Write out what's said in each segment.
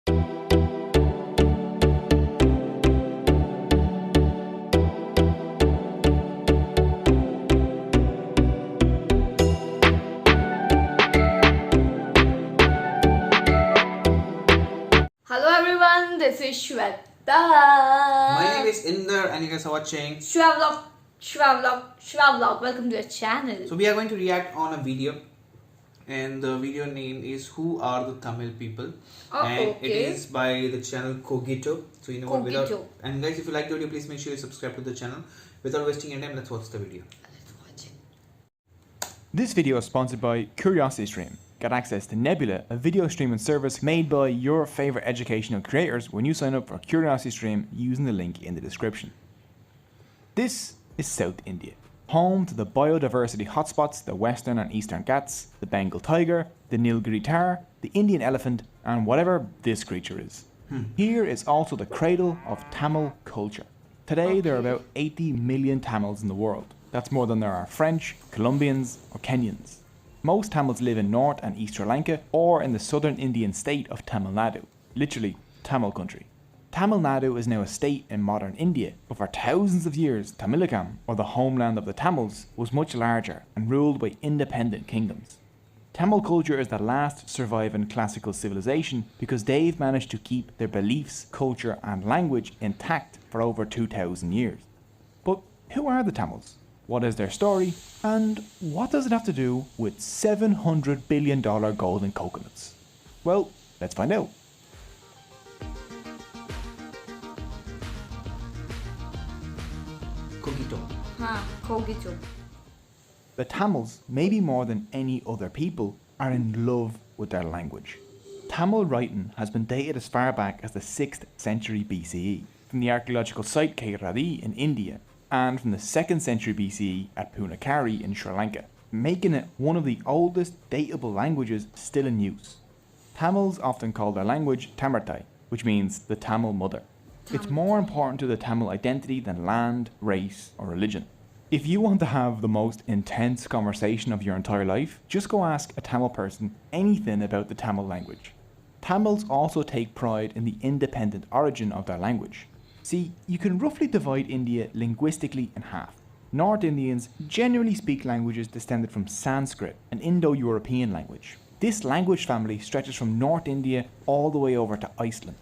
Hello everyone, this is Shweta. My name is Inder and you guys are watching Shwavlog. Welcome to our channel. So we are going to react on a video, and the video name is Who Are the Tamil People? And okay. It is by the channel Kogito. So you know what, and guys, if you like the video, please make sure you subscribe to the channel. Without wasting any time, let's watch the video. Let's watch it. This video is sponsored by CuriosityStream. Get access to Nebula, a video streaming service made by your favorite educational creators when you sign up for CuriosityStream using the link in the description. This is South India, home to the biodiversity hotspots, the Western and Eastern Ghats, the Bengal tiger, the Nilgiri tar, the Indian elephant, and whatever this creature is. Here is also the cradle of Tamil culture. Today there are about 80 million Tamils in the world. That's more than there are French, Colombians, or Kenyans. Most Tamils live in North and East Sri Lanka or in the southern Indian state of Tamil Nadu, literally Tamil country. Tamil Nadu is now a state in modern India, but for thousands of years Tamilakam, or the homeland of the Tamils, was much larger and ruled by independent kingdoms. Tamil culture is the last surviving classical civilization because they've managed to keep their beliefs, culture and language intact for over 2,000 years. But who are the Tamils? What is their story? And what does it have to do with $700 billion golden coconuts? Well, let's find out. Kogito. Kogito. The Tamils, maybe more than any other people, are in love with their language. Tamil writing has been dated as far back as the 6th century BCE, from the archaeological site Kairadi in India, and from the 2nd century BCE at Punakari in Sri Lanka, making it one of the oldest datable languages still in use. Tamils often call their language Tamartai, which means the Tamil mother. It's more important to the Tamil identity than land, race, or religion. If you want to have the most intense conversation of your entire life, just go ask a Tamil person anything about the Tamil language. Tamils also take pride in the independent origin of their language. See, you can roughly divide India linguistically in half. North Indians generally speak languages descended from Sanskrit, an Indo-European language. This language family stretches from North India all the way over to Iceland.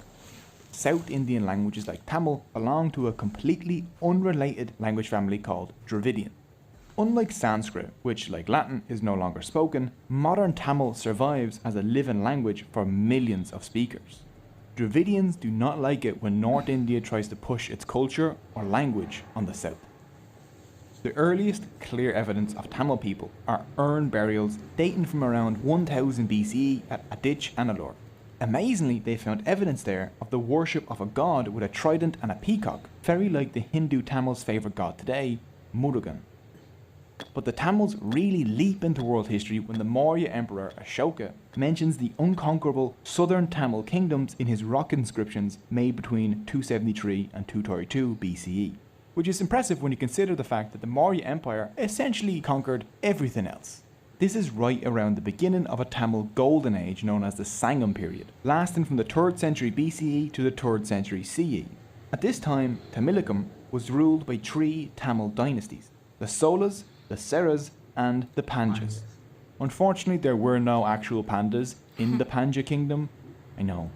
South Indian languages like Tamil belong to a completely unrelated language family called Dravidian. Unlike Sanskrit, which like Latin is no longer spoken, modern Tamil survives as a living language for millions of speakers. Dravidians do not like it when North India tries to push its culture or language on the south. The earliest clear evidence of Tamil people are urn burials dating from around 1000 BCE at Adich Annalur. Amazingly, they found evidence there of the worship of a god with a trident and a peacock, very like the Hindu Tamils' favourite god today, Murugan. But the Tamils really leap into world history when the Maurya Emperor Ashoka mentions the unconquerable southern Tamil kingdoms in his rock inscriptions made between 273 and 232 BCE, which is impressive when you consider the fact that the Maurya Empire essentially conquered everything else. This is right around the beginning of a Tamil golden age known as the Sangam period, lasting from the 3rd century BCE to the 3rd century CE. At this time, Tamilakam was ruled by 3 Tamil dynasties, the Solas, the Seras, and the Pandyas. Unfortunately, there were no actual pandas in the Pandya kingdom. I know.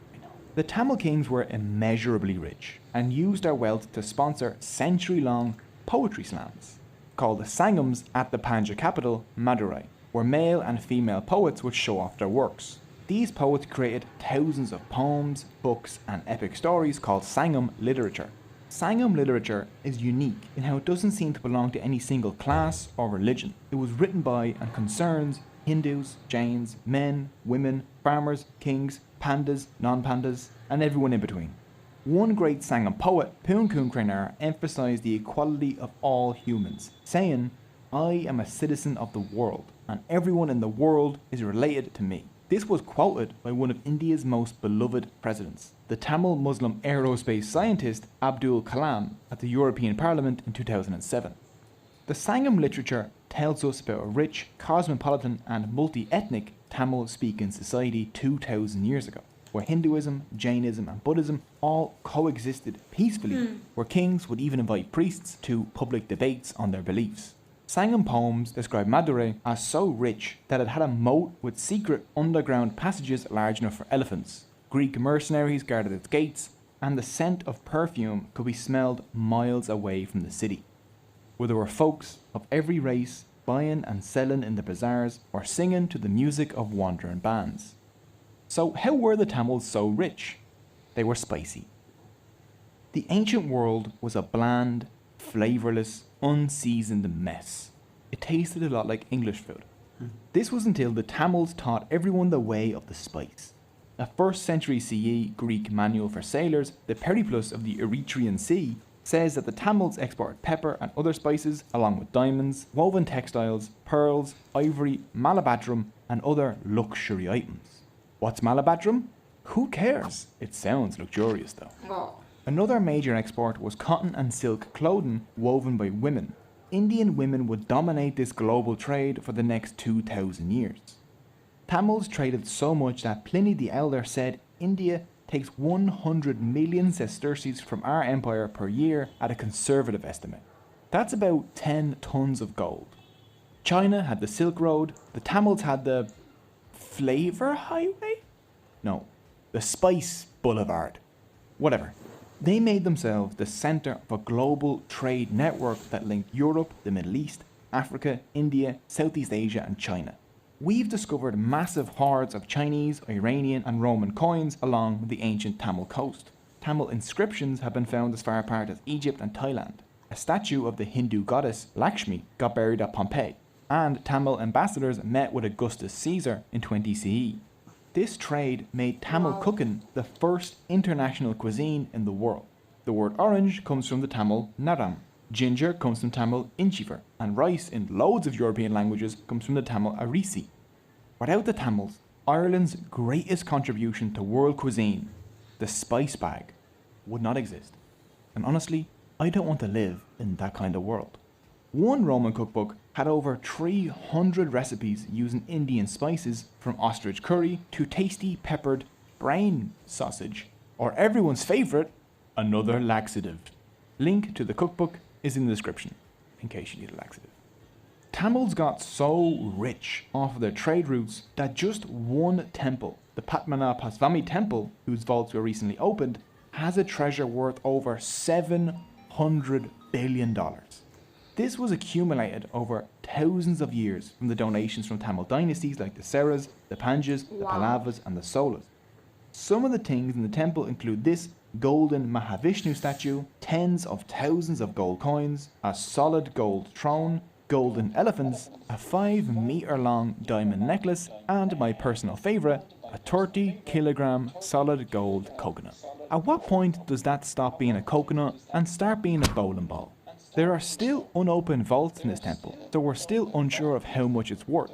The Tamil kings were immeasurably rich and used their wealth to sponsor century-long poetry slams, called the Sangams at the Pandya capital, Madurai, where male and female poets would show off their works. These poets created thousands of poems, books, and epic stories called Sangam literature. Sangam literature is unique in how it doesn't seem to belong to any single class or religion. It was written by and concerns Hindus, Jains, men, women, farmers, kings, pandas, non-pandas, and everyone in between. One great Sangam poet, Poon Krenar, emphasized the equality of all humans, saying, "I am a citizen of the world, and everyone in the world is related to me." This was quoted by one of India's most beloved presidents, the Tamil Muslim aerospace scientist Abdul Kalam, at the European Parliament in 2007. The Sangam literature tells us about a rich, cosmopolitan and multi-ethnic Tamil-speaking society 2,000 years ago. where Hinduism, Jainism and Buddhism all coexisted peacefully, where kings would even invite priests to public debates on their beliefs. Sangam poems describe Madurai as so rich that it had a moat with secret underground passages large enough for elephants. Greek mercenaries guarded its gates, and the scent of perfume could be smelled miles away from the city, where there were folks of every race buying and selling in the bazaars or singing to the music of wandering bands. So how were the Tamils so rich? They were spicy. The ancient world was a bland, flavourless, unseasoned mess. It tasted a lot like English food. This was until the Tamils taught everyone the way of the spice. A 1st century CE Greek manual for sailors, the Periplus of the Erythraean Sea, says that the Tamils exported pepper and other spices along with diamonds, woven textiles, pearls, ivory, malabadrum and other luxury items. What's malabadrum? Who cares? It sounds luxurious though. Oh. Another major export was cotton and silk clothing woven by women. Indian women would dominate this global trade for the next 2,000 years. Tamils traded so much that Pliny the Elder said India takes 100 million sesterces from our empire per year at a conservative estimate. That's about 10 tons of gold. China had the Silk Road, the Tamils had the Flavor Highway? No, the Spice Boulevard. Whatever. They made themselves the centre of a global trade network that linked Europe, the Middle East, Africa, India, Southeast Asia and China. We've discovered massive hoards of Chinese, Iranian and Roman coins along the ancient Tamil coast. Tamil inscriptions have been found as far apart as Egypt and Thailand. A statue of the Hindu goddess Lakshmi got buried at Pompeii, and Tamil ambassadors met with Augustus Caesar in 20 CE. This trade made Tamil cooking the first international cuisine in the world. The word orange comes from the Tamil naram, ginger comes from Tamil inchivar, and rice in loads of European languages comes from the Tamil arisi. Without the Tamils, Ireland's greatest contribution to world cuisine, the spice bag, would not exist. And honestly, I don't want to live in that kind of world. One Roman cookbook had over 300 recipes using Indian spices, from ostrich curry to tasty peppered brain sausage, or everyone's favourite, another laxative. Link to the cookbook is in the description, in case you need a laxative. Tamils got so rich off of their trade routes that just one temple, the Padmanabhaswamy temple, whose vaults were recently opened, has a treasure worth over $700 billion. This was accumulated over thousands of years from the donations from Tamil dynasties like the Seras, the Panjas, the Pallavas and the Solas. Some of the things in the temple include this golden Mahavishnu statue, tens of thousands of gold coins, a solid gold throne, golden elephants, a 5-meter long diamond necklace, and my personal favourite, a 30-kilogram solid gold coconut. At what point does that stop being a coconut and start being a bowling ball? There are still unopened vaults in this temple, so we're still unsure of how much it's worth.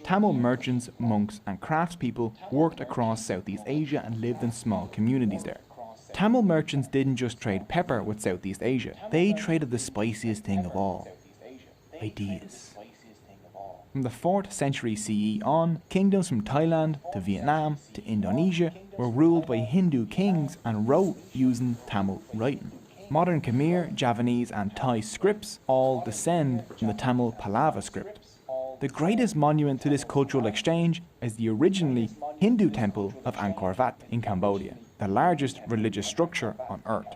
Tamil merchants, monks and craftspeople worked across Southeast Asia and lived in small communities there. Tamil merchants didn't just trade pepper with Southeast Asia, they traded the spiciest thing of all: ideas. From the 4th century CE on, kingdoms from Thailand to Vietnam to Indonesia were ruled by Hindu kings and wrote using Tamil writing. Modern Khmer, Javanese and Thai scripts all descend from the Tamil Pallava script. The greatest monument to this cultural exchange is the originally Hindu temple of Angkor Wat in Cambodia, the largest religious structure on earth.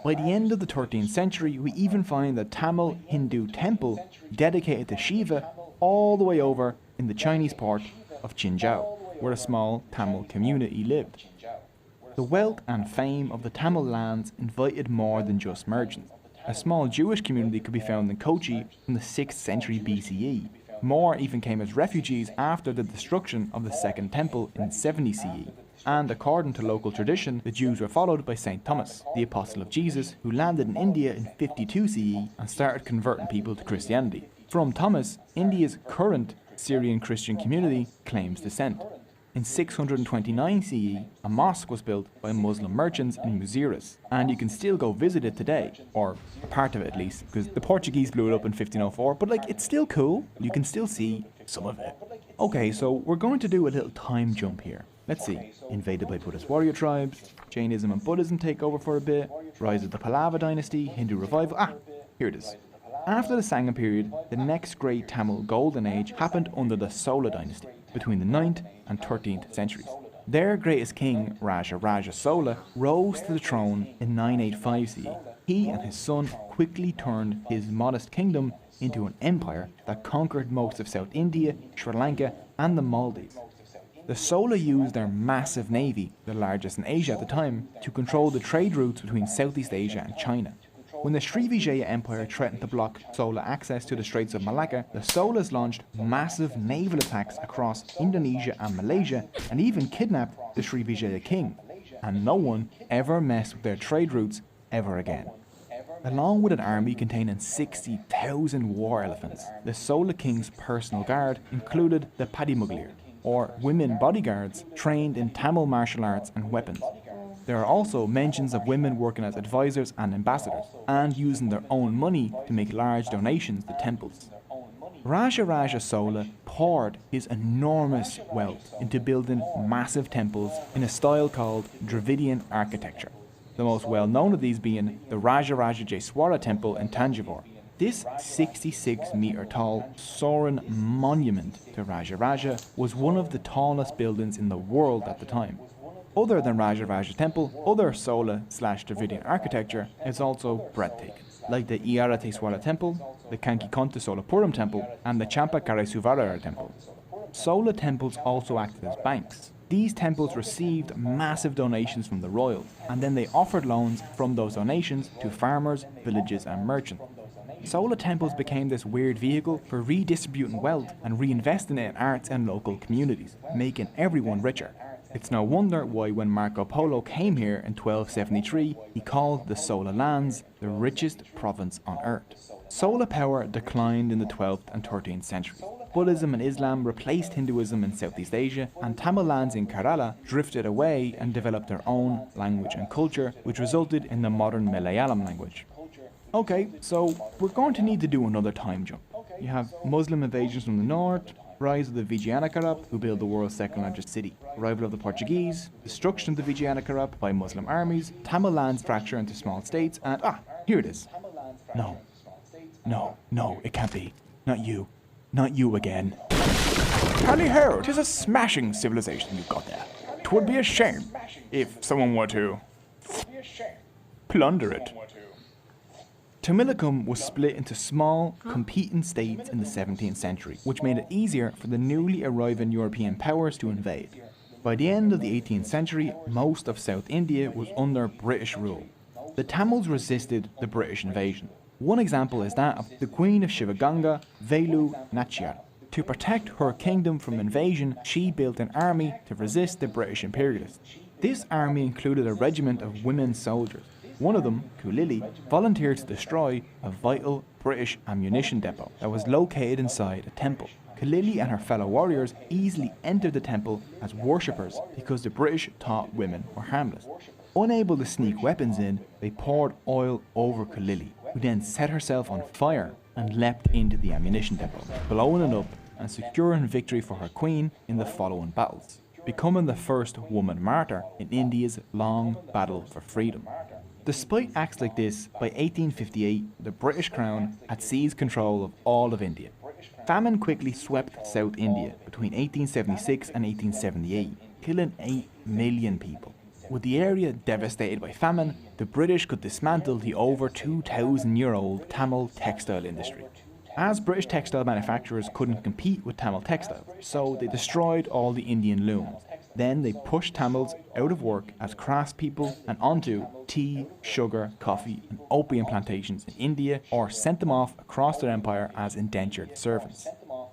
By the end of the 13th century, we even find the Tamil Hindu temple dedicated to Shiva all the way over in the Chinese port of Qinzhou, where a small Tamil community lived. The wealth and fame of the Tamil lands invited more than just merchants. A small Jewish community could be found in Kochi from the 6th century BCE. More even came as refugees after the destruction of the Second Temple in 70 CE. And according to local tradition, the Jews were followed by St. Thomas, the apostle of Jesus, who landed in India in 52 CE and started converting people to Christianity. From Thomas, India's current Syrian Christian community claims descent. In 629 CE, a mosque was built by Muslim merchants in Muziris, and you can still go visit it today, or part of it at least, because the Portuguese blew it up in 1504, but it's still cool. You can still see some of it. Okay, so we're going to do a little time jump here. Let's see. Invaded by Buddhist warrior tribes, Jainism and Buddhism take over for a bit, rise of the Pallava dynasty, Hindu revival. Here it is. After the Sangam period, the next great Tamil golden age happened under the Sola dynasty, between the 9th and 13th centuries. Their greatest king, Raja Sola, rose to the throne in 985 CE. He and his son quickly turned his modest kingdom into an empire that conquered most of South India, Sri Lanka, and the Maldives. The Sola used their massive navy, the largest in Asia at the time, to control the trade routes between Southeast Asia and China. When the Srivijaya Empire threatened to block Sola access to the Straits of Malacca, the Solas launched massive naval attacks across Indonesia and Malaysia and even kidnapped the Srivijaya king. And no one ever messed with their trade routes ever again. Along with an army containing 60,000 war elephants, the Sola king's personal guard included the Padimuglir, or women bodyguards trained in Tamil martial arts and weapons. There are also mentions of women working as advisors and ambassadors, and using their own money to make large donations to temples. Raja Sola poured his enormous wealth into building massive temples in a style called Dravidian architecture, the most well-known of these being the Raja Jeswara temple in Tanjavur. This 66-metre tall soaring monument to Raja was one of the tallest buildings in the world at the time. Other than Raja temple, other Sola/Dravidian architecture is also breathtaking, like the Iara Teswara temple, the Kankikonta Solapuram temple, and the Champakaresuvara temple. Sola temples also acted as banks. These temples received massive donations from the royals, and then they offered loans from those donations to farmers, villages, and merchants. Sola temples became this weird vehicle for redistributing wealth and reinvesting it in arts and local communities, making everyone richer. It's no wonder why when Marco Polo came here in 1273, he called the Sola lands the richest province on earth. Sola power declined in the 12th and 13th centuries. Buddhism and Islam replaced Hinduism in Southeast Asia, and Tamil lands in Kerala drifted away and developed their own language and culture, which resulted in the modern Malayalam language. Okay, so we're going to need to do another time jump. You have Muslim invasions from the north, rise of the Vijayanagara, who built the world's second largest city, arrival of the Portuguese, destruction of the Vijayanagara by Muslim armies, Tamil lands fracture into small states, and here it is. No, it can't be. Not you. Not you again. Tally ho, 'tis a smashing civilization you've got there. 'Twould be a shame if someone were to plunder it. Tamilakam was split into small, competing states in the 17th century, which made it easier for the newly arriving European powers to invade. By the end of the 18th century, most of South India was under British rule. The Tamils resisted the British invasion. One example is that of the Queen of Shivaganga, Velu Nachiyar. To protect her kingdom from invasion, she built an army to resist the British imperialists. This army included a regiment of women soldiers. One of them, Kulili, volunteered to destroy a vital British ammunition depot that was located inside a temple. Kulili and her fellow warriors easily entered the temple as worshippers because the British thought women were harmless. Unable to sneak weapons in, they poured oil over Kulili, who then set herself on fire and leapt into the ammunition depot, blowing it up and securing victory for her queen in the following battles, becoming the first woman martyr in India's long battle for freedom. Despite acts like this, by 1858, the British Crown had seized control of all of India. Famine quickly swept South India between 1876 and 1878, killing 8 million people. With the area devastated by famine, the British could dismantle the over 2,000-year-old Tamil textile industry. As British textile manufacturers couldn't compete with Tamil textiles, so they destroyed all the Indian looms. Then they pushed Tamils out of work as craftspeople and onto tea, sugar, coffee and opium plantations in India, or sent them off across their empire as indentured servants.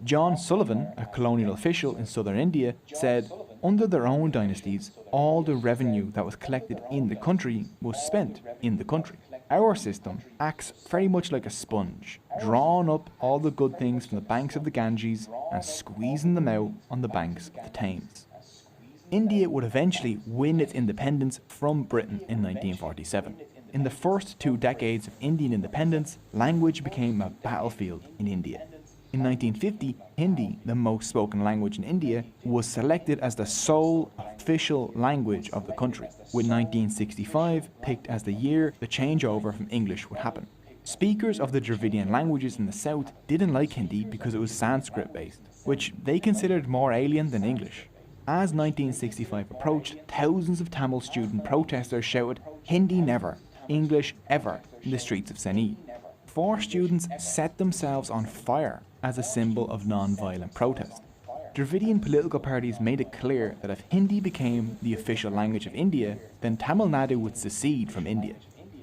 John Sullivan, a colonial official in southern India, said, under their own dynasties, all the revenue that was collected in the country was spent in the country. Our system acts very much like a sponge, drawing up all the good things from the banks of the Ganges and squeezing them out on the banks of the Thames. India would eventually win its independence from Britain in 1947. In the first 2 decades of Indian independence, language became a battlefield in India. In 1950, Hindi, the most spoken language in India, was selected as the sole official language of the country, with 1965 picked as the year the changeover from English would happen. Speakers of the Dravidian languages in the south didn't like Hindi because it was Sanskrit based, which they considered more alien than English. As 1965 approached, thousands of Tamil student protesters shouted, "Hindi never, English ever," in the streets of Senni. 4 students set themselves on fire as a symbol of non-violent protest. Dravidian political parties made it clear that if Hindi became the official language of India, then Tamil Nadu would secede from India.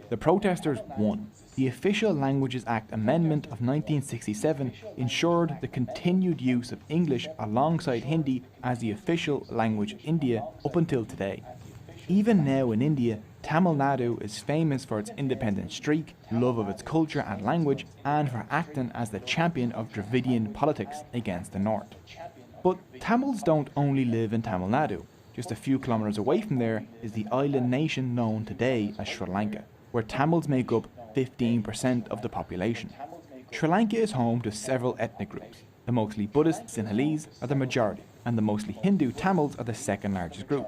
The protesters won. The Official Languages Act Amendment of 1967 ensured the continued use of English alongside Hindi as the official language of India up until today. Even now in India, Tamil Nadu is famous for its independent streak, love of its culture and language, and for acting as the champion of Dravidian politics against the North. But Tamils don't only live in Tamil Nadu. Just a few kilometres away from there is the island nation known today as Sri Lanka, where Tamils make up 15% of the population. Sri Lanka is home to several ethnic groups. The mostly Buddhist Sinhalese are the majority, and the mostly Hindu Tamils are the second largest group.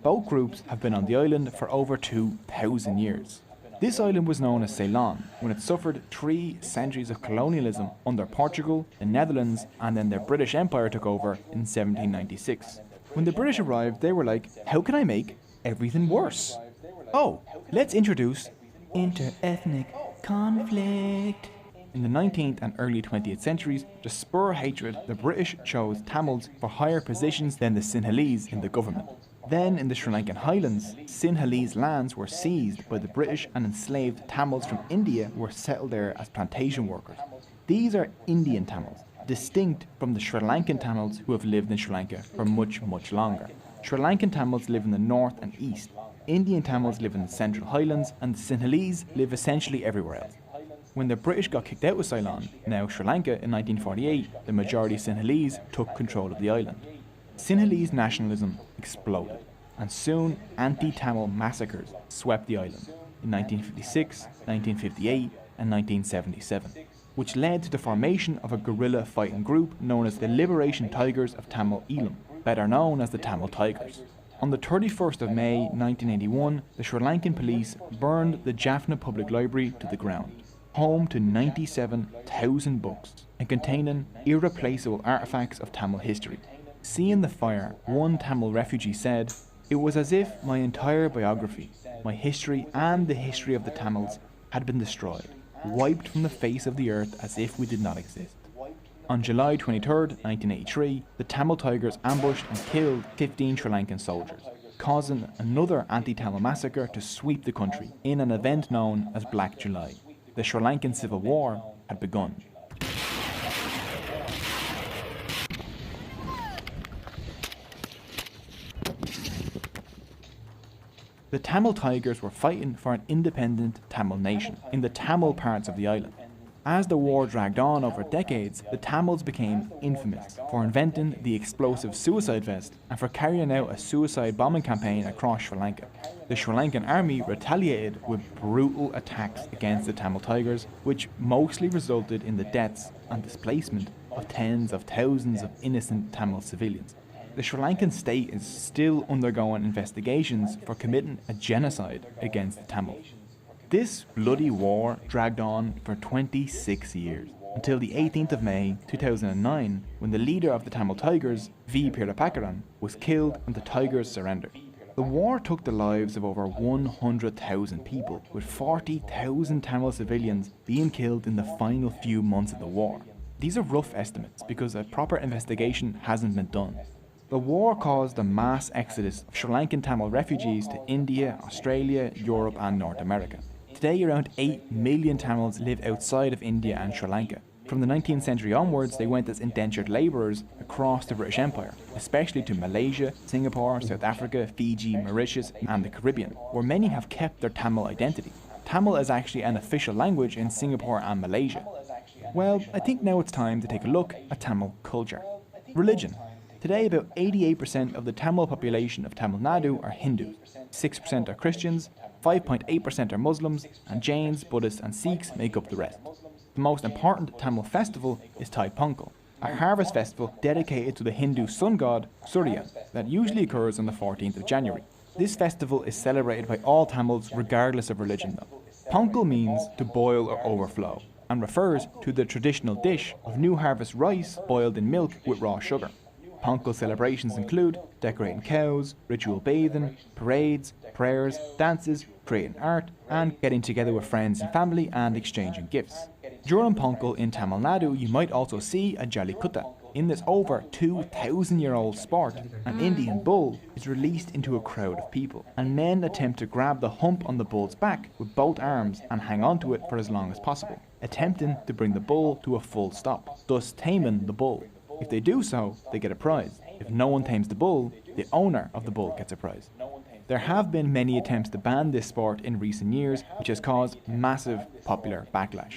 Both groups have been on the island for over 2,000 years. This island was known as Ceylon when it suffered 3 centuries of colonialism under Portugal, the Netherlands, and then the British Empire took over in 1796. When the British arrived, they were like, "How can I make everything worse? Oh, let's introduce inter-ethnic conflict." In the 19th and early 20th centuries, to spur hatred, the British chose Tamils for higher positions than the Sinhalese in the government. Then, in the Sri Lankan highlands, Sinhalese lands were seized by the British and enslaved Tamils from India were settled there as plantation workers. These are Indian Tamils, distinct from the Sri Lankan Tamils who have lived in Sri Lanka for much, much longer. Sri Lankan Tamils live in the north and east. Indian Tamils live in the central highlands, and the Sinhalese live essentially everywhere else. When the British got kicked out of Ceylon, now Sri Lanka, in 1948, the majority Sinhalese took control of the island. Sinhalese nationalism exploded, and soon anti-Tamil massacres swept the island in 1956, 1958, and 1977, which led to the formation of a guerrilla fighting group known as the Liberation Tigers of Tamil Eelam, better known as the Tamil Tigers. On the 31st of May 1981, the Sri Lankan police burned the Jaffna Public Library to the ground, home to 97,000 books and containing irreplaceable artefacts of Tamil history. Seeing the fire, one Tamil refugee said, "It was as if my entire biography, my history and the history of the Tamils had been destroyed, wiped from the face of the earth as if we did not exist." On July 23, 1983, the Tamil Tigers ambushed and killed 15 Sri Lankan soldiers, causing another anti-Tamil massacre to sweep the country in an event known as Black July. The Sri Lankan Civil War had begun. The Tamil Tigers were fighting for an independent Tamil nation in the Tamil parts of the island. As the war dragged on over decades, the Tamils became infamous for inventing the explosive suicide vest and for carrying out a suicide bombing campaign across Sri Lanka. The Sri Lankan army retaliated with brutal attacks against the Tamil Tigers, which mostly resulted in the deaths and displacement of tens of thousands of innocent Tamil civilians. The Sri Lankan state is still undergoing investigations for committing a genocide against the Tamils. This bloody war dragged on for 26 years, until the 18th of May 2009, when the leader of the Tamil Tigers, V. Pirapakaran, was killed and the Tigers surrendered. The war took the lives of over 100,000 people, with 40,000 Tamil civilians being killed in the final few months of the war. These are rough estimates because a proper investigation hasn't been done. The war caused a mass exodus of Sri Lankan Tamil refugees to India, Australia, Europe and North America. Today, around 8 million Tamils live outside of India and Sri Lanka. From the 19th century onwards, they went as indentured labourers across the British Empire, especially to Malaysia, Singapore, South Africa, Fiji, Mauritius and the Caribbean, where many have kept their Tamil identity. Tamil is actually an official language in Singapore and Malaysia. Well, I think now it's time to take a look at Tamil culture. Religion. Today, about 88% of the Tamil population of Tamil Nadu are Hindus, 6% are Christians, 5.8% are Muslims, and Jains, Buddhists and Sikhs make up the rest. The most important Tamil festival is Thai Pongal, a harvest festival dedicated to the Hindu sun god Surya that usually occurs on the 14th of January. This festival is celebrated by all Tamils regardless of religion though. Pongal means to boil or overflow and refers to the traditional dish of new harvest rice boiled in milk with raw sugar. Pongal celebrations include decorating cows, ritual bathing, parades, prayers, dances, creating art, and getting together with friends and family and exchanging gifts. During Pongal in Tamil Nadu, you might also see a Jallikutta. In this over 2,000-year-old sport, an Indian bull is released into a crowd of people, and men attempt to grab the hump on the bull's back with both arms and hang onto it for as long as possible, attempting to bring the bull to a full stop, thus taming the bull. If they do so, they get a prize. If no one tames the bull, the owner of the bull gets a prize. There have been many attempts to ban this sport in recent years, which has caused massive popular backlash.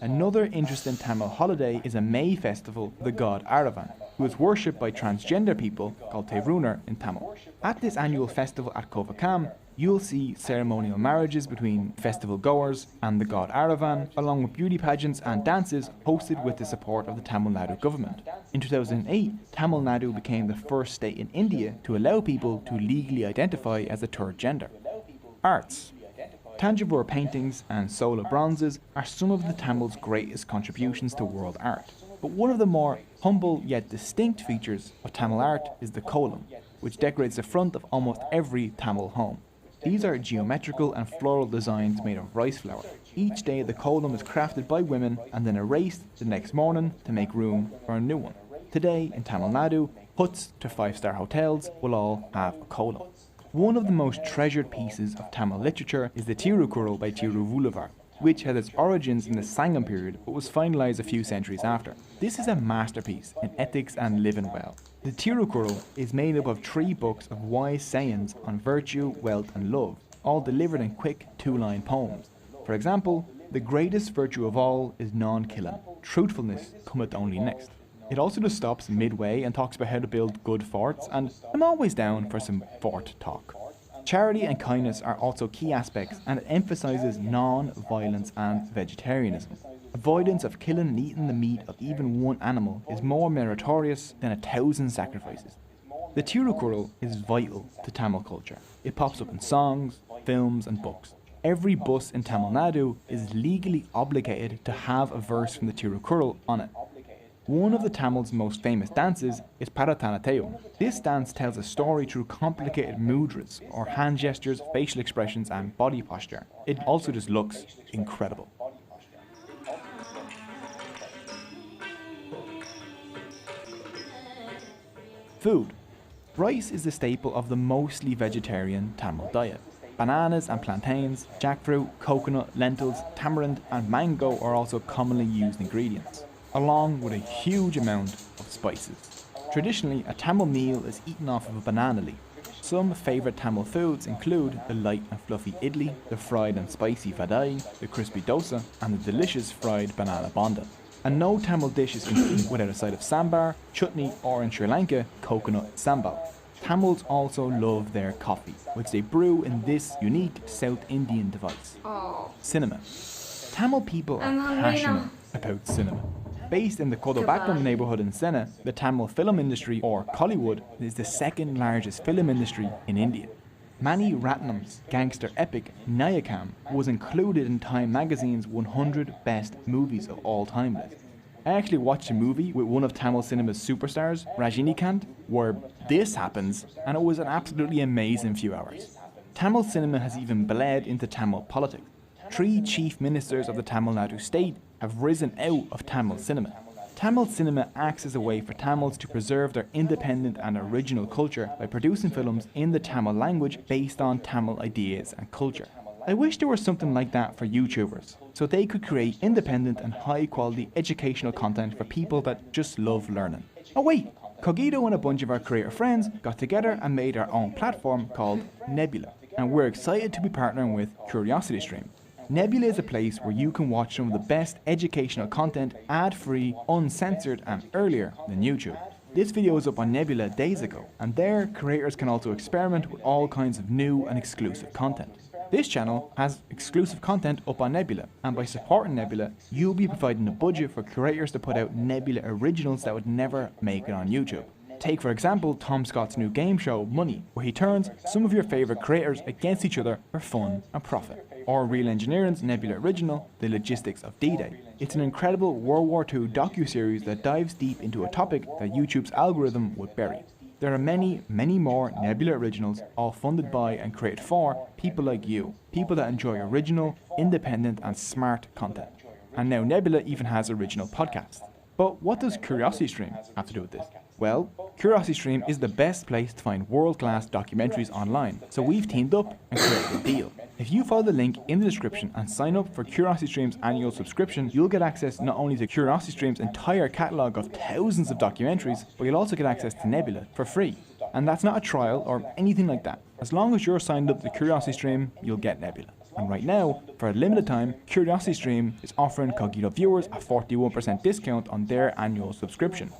Another interesting Tamil holiday is a May festival of the god Aravan, who is worshipped by transgender people called Terunar in Tamil. At this annual festival at Kovakam, you'll see ceremonial marriages between festival goers and the god Aravan, along with beauty pageants and dances hosted with the support of the Tamil Nadu government. In 2008, Tamil Nadu became the first state in India to allow people to legally identify as a third gender. Arts. Tanjavur paintings and solar bronzes are some of the Tamils' greatest contributions to world art. But one of the more humble yet distinct features of Tamil art is the kolam, which decorates the front of almost every Tamil home. These are geometrical and floral designs made of rice flour. Each day the kolam is crafted by women and then erased the next morning to make room for a new one. Today in Tamil Nadu, huts to 5-star hotels will all have a kolam. One of the most treasured pieces of Tamil literature is the Tirukural by Tiruvulluvar, which has its origins in the Sangam period but was finalised a few centuries after. This is a masterpiece in ethics and living well. The Tirukural is made up of 3 books of wise sayings on virtue, wealth and love, all delivered in quick 2-line poems. For example, the greatest virtue of all is non-killing. Truthfulness cometh only next. It also just stops midway and talks about how to build good forts, and I'm always down for some fort talk. Charity and kindness are also key aspects, and it emphasises non-violence and vegetarianism. Avoidance of killing and eating the meat of even one animal is more meritorious than 1,000 sacrifices. The Tirukural is vital to Tamil culture. It pops up in songs, films and books. Every bus in Tamil Nadu is legally obligated to have a verse from the Tirukural on it. One of the Tamils' most famous dances is Paratanateum. This dance tells a story through complicated mudras, or hand gestures, facial expressions and body posture. It also just looks incredible. Food. Rice is the staple of the mostly vegetarian Tamil diet. Bananas and plantains, jackfruit, coconut, lentils, tamarind and mango are also commonly used ingredients, along with a huge amount of spices. Traditionally, a Tamil meal is eaten off of a banana leaf. Some favourite Tamil foods include the light and fluffy idli, the fried and spicy vadai, the crispy dosa, and the delicious fried banana bonda. And no Tamil dish is complete without a side of sambar, chutney, or in Sri Lanka, coconut sambal. Tamils also love their coffee, which they brew in this unique South Indian device. Cinema. Tamil people are passionate about cinema. Based in the Kodobakram neighbourhood in Sena, the Tamil film industry, or Kollywood, is the second largest film industry in India. Mani Ratnam's gangster epic Nayakam was included in Time magazine's 100 best movies of all time list. I actually watched a movie with one of Tamil cinema's superstars, Rajinikanth, where this happens, and it was an absolutely amazing few hours. Tamil cinema has even bled into Tamil politics. 3 chief ministers of the Tamil Nadu state have risen out of Tamil cinema. Tamil cinema acts as a way for Tamils to preserve their independent and original culture by producing films in the Tamil language based on Tamil ideas and culture. I wish there was something like that for YouTubers, so they could create independent and high quality educational content for people that just love learning. Oh wait, Cogito and a bunch of our creator friends got together and made our own platform called Nebula, and we're excited to be partnering with CuriosityStream. Nebula is a place where you can watch some of the best educational content ad-free, uncensored and earlier than YouTube. This video was up on Nebula days ago, and there creators can also experiment with all kinds of new and exclusive content. This channel has exclusive content up on Nebula, and by supporting Nebula, you'll be providing a budget for creators to put out Nebula originals that would never make it on YouTube. Take for example Tom Scott's new game show, Money, where he turns some of your favourite creators against each other for fun and profit. Or Real Engineering's Nebula original, The Logistics of D-Day. It's an incredible World War II docu-series that dives deep into a topic that YouTube's algorithm would bury. There are many, many more Nebula originals, all funded by and created for people like you. People that enjoy original, independent and smart content. And now Nebula even has original podcasts. But what does CuriosityStream have to do with this? Well, CuriosityStream is the best place to find world-class documentaries online, so we've teamed up and created a deal. If you follow the link in the description and sign up for CuriosityStream's annual subscription, you'll get access not only to CuriosityStream's entire catalogue of thousands of documentaries, but you'll also get access to Nebula for free. And that's not a trial or anything like that. As long as you're signed up to CuriosityStream, you'll get Nebula. And right now, for a limited time, CuriosityStream is offering Cogito viewers a 41% discount on their annual subscription.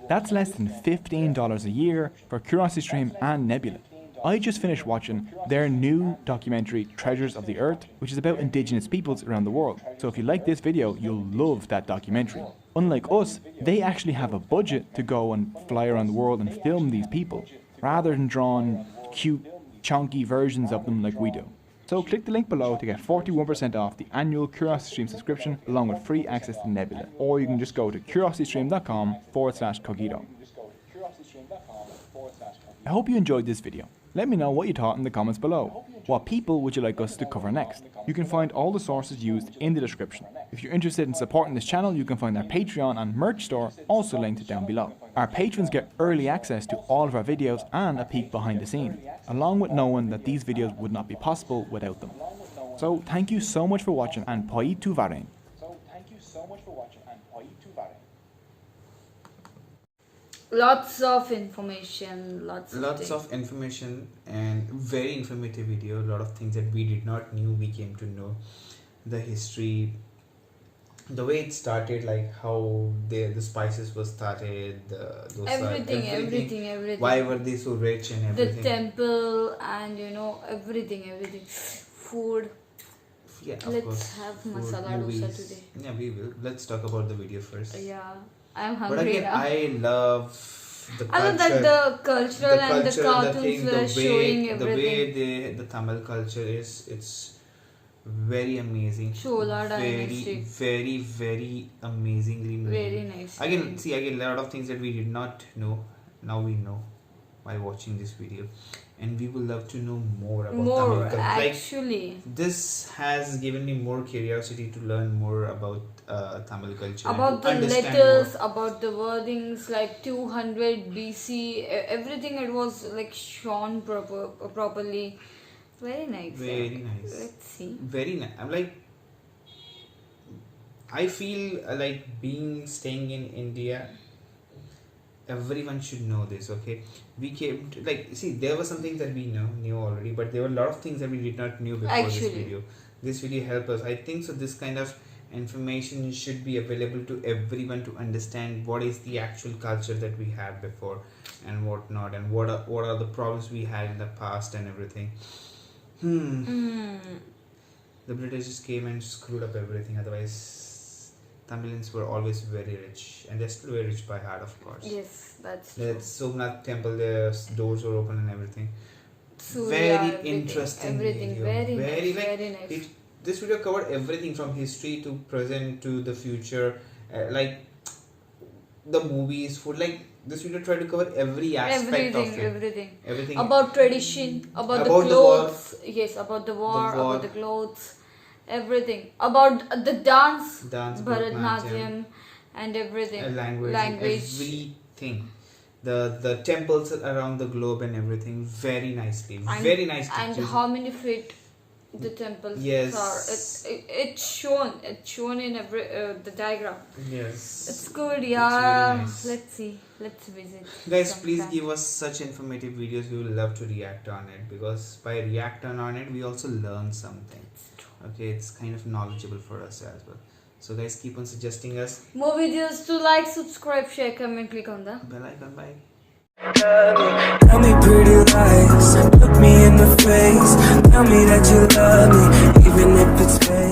That's less than $15 a year for CuriosityStream and Nebula. I just finished watching their new documentary, Treasures of the Earth, which is about indigenous peoples around the world. So if you like this video, you'll love that documentary. Unlike us, they actually have a budget to go and fly around the world and film these people, rather than drawing cute, chonky versions of them like we do. So click the link below to get 41% off the annual CuriosityStream subscription along with free access to Nebula. Or you can just go to curiositystream.com/Cogito. I hope you enjoyed this video. Let me know what you thought in the comments below. What people would you like us to cover next? You can find all the sources used in the description. If you're interested in supporting this channel, you can find our Patreon and merch store also linked down below. Our patrons get early access to all of our videos and a peek behind the scenes, along with knowing that these videos would not be possible without them. So thank you so much for watching and Poi tu Varen. Lots of information, lots of information and very informative video. A lot of things that we did not knew, we came to know. The history, the way it started, like how the spices were started, everything. Why were they so rich and everything. The temple and everything. Food. Yeah, of Let's course. have Food, masala movies. dosa today. Yeah, we will. Let's talk about the video first. Yeah, I'm hungry But again, now. I love the culture. I love that the cultural and the cartoons were showing the everything. way the Tamil culture is, it's very amazing. Chola dynasty. Very amazingly made. Very nice. Again, a lot of things that we did not know, now we know by watching this video. And we would love to know more about Tamil culture. Actually. This has given me more curiosity to learn more about Tamil culture. About the letters, about the wordings, like 200 BC, everything it was like shown properly. Very nice. Very nice. Let's see. Very nice. I feel like staying in India, everyone should know this, okay? We came to, there were some things that we knew already, but there were a lot of things that we did not know before this video. This video helped us. I think so this kind of information should be available to everyone to understand what is the actual culture that we had before and what not, and what are the problems we had in the past and everything. The British just came and screwed up everything. Otherwise, Tamilians were always very rich, and they're still very rich by heart, of course. Yes, that's true. The Somnath temple, the doors were open and everything. Very interesting everything. video. Very nice. This video covered everything from history to present to the future, like the movies, food. This video tried to cover every aspect of it. Everything. About tradition, about the clothes. Yes, about the war, about the clothes. Everything. About the dance Bharatanatyam, and everything. Language. Everything. The temples around the globe and everything. Very nicely. Very nicely. And how many feet the temples are. It's shown in every the diagram. Yes. It's good, yeah. It's very nice. Let's visit. Guys, please give us such informative videos. We will love to react on it, because by reacting on it, we also learn something. Okay, it's kind of knowledgeable for us as well. So guys, keep on suggesting us more videos to like, subscribe, share, comment, click on the bell icon. Bye. Tell me pretty lies, look me in in the face. Tell me that you love me, even if it's fake.